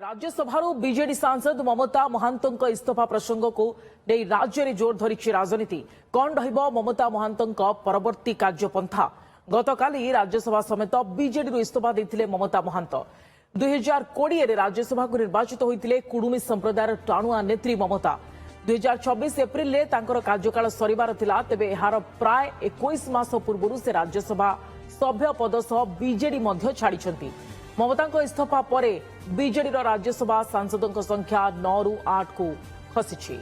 Rajya Sabha BJD सांसद ममता महांतों इस्तीफा प्रसंग को नहीं राज्य में जोर धरी राजनीति कौन ममता महांतों परवर्ती कार्यपंथा गतकाली राज्यसभा समेत बीजेडी इस्तीफा देते ममता महांत 2020 राज्यसभा को निर्वाचित होते कुडुमी संप्रदायर टाणुआ नेत्री ममता 2026 एप्रिल में कार्यकाल सरिबार थिला तेबे एहार प्राय 21 मास पूर्व से राज्यसभा सभ्य पद सह बीजेडी मध्य छाड़ी ममता इस्तीफा पर बीजेडी राज्यसभा सांसदों संख्या 9 ରୁ 8 को खसी।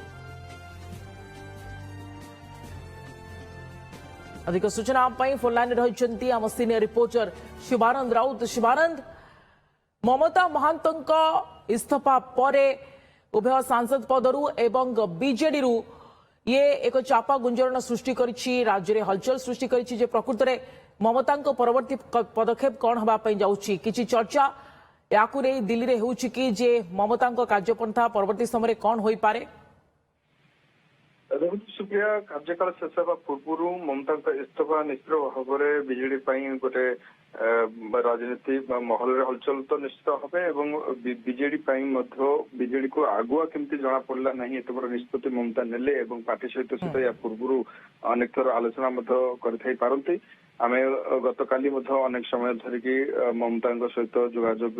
अधिक सूचना फोन लाइन रही आम सीनियर रिपोर्टर शिवानंद राउत। शिवानंद, ममता महांतों इस्तीफा पर उभय सांसद पदरू एवं बीजेडी ये एक चापा गुंजरण सृष्टि करिछि, राज्य में हलचल सृष्टि करिछि जे प्रकृत में ममता परवर्ती पदक्षेप कौन होगापी जाऊँगी किसी चर्चा या दिल्ली में होउछि कि जे ममता कार्यपंथा परवर्ती समय कौन हो पारे? सुप्रिया, कार्यकाल शेष होगा पूर्व ममता इस्तीफा निश्चित भाव में बीजेडी गोटे राजनीति महल हलचल तो निश्चित भाव बीजेडी बीजेडी को आगुआ केमती जना पड़ा ना एत बड़ निष्पत्ति ममता नेले पार्टी सहित या पूर्व अनेक थर आलोचना करते आम गतकाली अनेक समय धरिकी ममता सहित जोगाजोग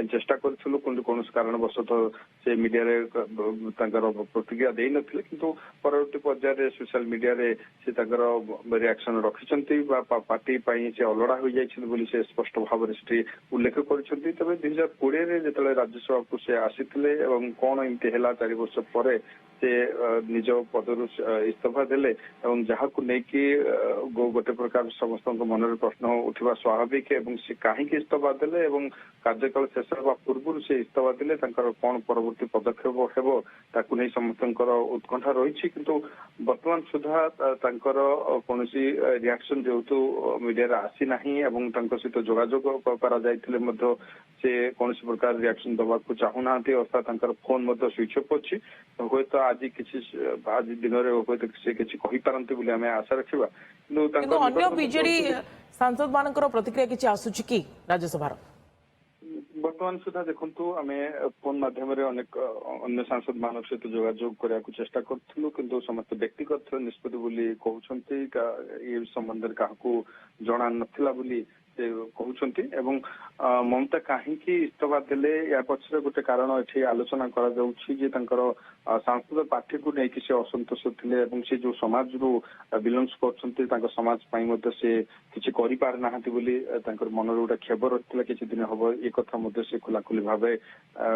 चेष्टा करूँ कि कौन कारणवश से मीडिया प्रतिक्रिया दे नथिले किंतु परवर्ती पर्यायर सोशल मीडिया से रिएक्शन रखिंट पार्टी से अलड़ा हो जाइए से स्पष्ट भाव से उल्लेख कर तेज 2020 जो राज्यसभा को से आसी कौन एमती है 4 वर्ष पर से निज पदर इस्तीफा देले जहाँ को लेकिन गोटे प्रकार समस्त मन में प्रश्न उठा स्वाभाविक से कहीं इस्तीफा देले कार्यकाल शेष होगा पूर्व से इस्तीफा देले कौन परवर्ती पदक्षेप हेबो ताकु नहीं समस्त उत्कंठा रही किंतु वर्तमान सुधा कौन रिएक्शन जेहेतु मीडिया आसी ना सहित जोगाजोग कर से कौन प्रकार रिएक्शन दवा को चाहूना अर्थात फोन स्विच अफ अच्छी हे तो आज किसी आज दिन में से किसी कही पारंती बोली आमे आशा रखिबा किंतु अन्य बीजेडी सांसद मानकर प्रतिक्रिया किछि आसुछि कि राज्यसभा वर्तमान सुधा देखु आम फोन माध्यम अनेक अन्य सांसद मान सहित जोगाजोग करने को चेष्टा करूँ किंतु समस्त व्यक्तिगत निष्पत्ति बोली कहते ये संबंध क्या जना नथिला बोली से कहते ममता कहीं इस्तीफा देले या पछरे गोटे कारण ये आलोचना कर सांसद पार्टी को लेकिन से असंतोष थे से जो समाज रू बिलोंग्स कर समाज से किसी करना मन में गोटे खेब रही किसी दिन हम ये कथा से खुलाखुली भाव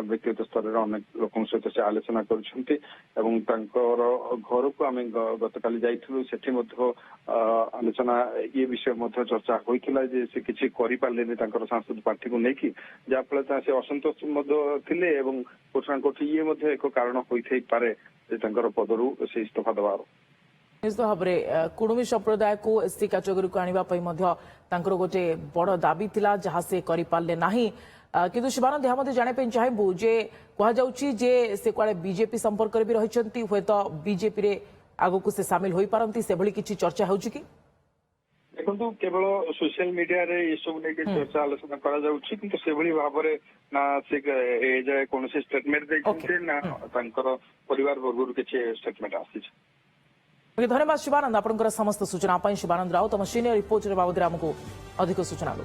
व्यक्तिगत स्तर में अनेक लोक सहित से आलोचना कर घर को आम गतकाली जाइलु से आलोचना ये विषय चर्चा होता से किसी करें सांसद पार्टी को लेकिन जहाँफल से असंतोष थे कोठा कोठी ये एक कारण होते पारे पदरू से इस्तीफा देवार निश्चित भाव में कुडुमी संप्रदाय को एससी कैटेगरी को आने गोटे बड़ दाबी थिला जहाँ से करें ना किंतु शिवानंद यहाँ जानापी चाहबू जे कहुच्छी जे से कुआड़े बीजेपी संपर्क भी रही हे तो बीजेपी रे आगु को से सामिल हो पारती से भली किछि चर्चा होउछि कि देखो केवल सोशल मीडिया रे ये सब लेके चर्चा आलोचना करा जाउछि किंतु सेभली भाव रे ना से ए जाय कोन से स्टेटमेंट देखि ना तांकर परिवार वर्ग किछि स्टेटमेंट आसी छै। धन्यवाद शिवानंद आपनकर समस्त सूचना शिवानंद राउत सीनियर रिपोर्टर बाबद हमको अधिक सूचना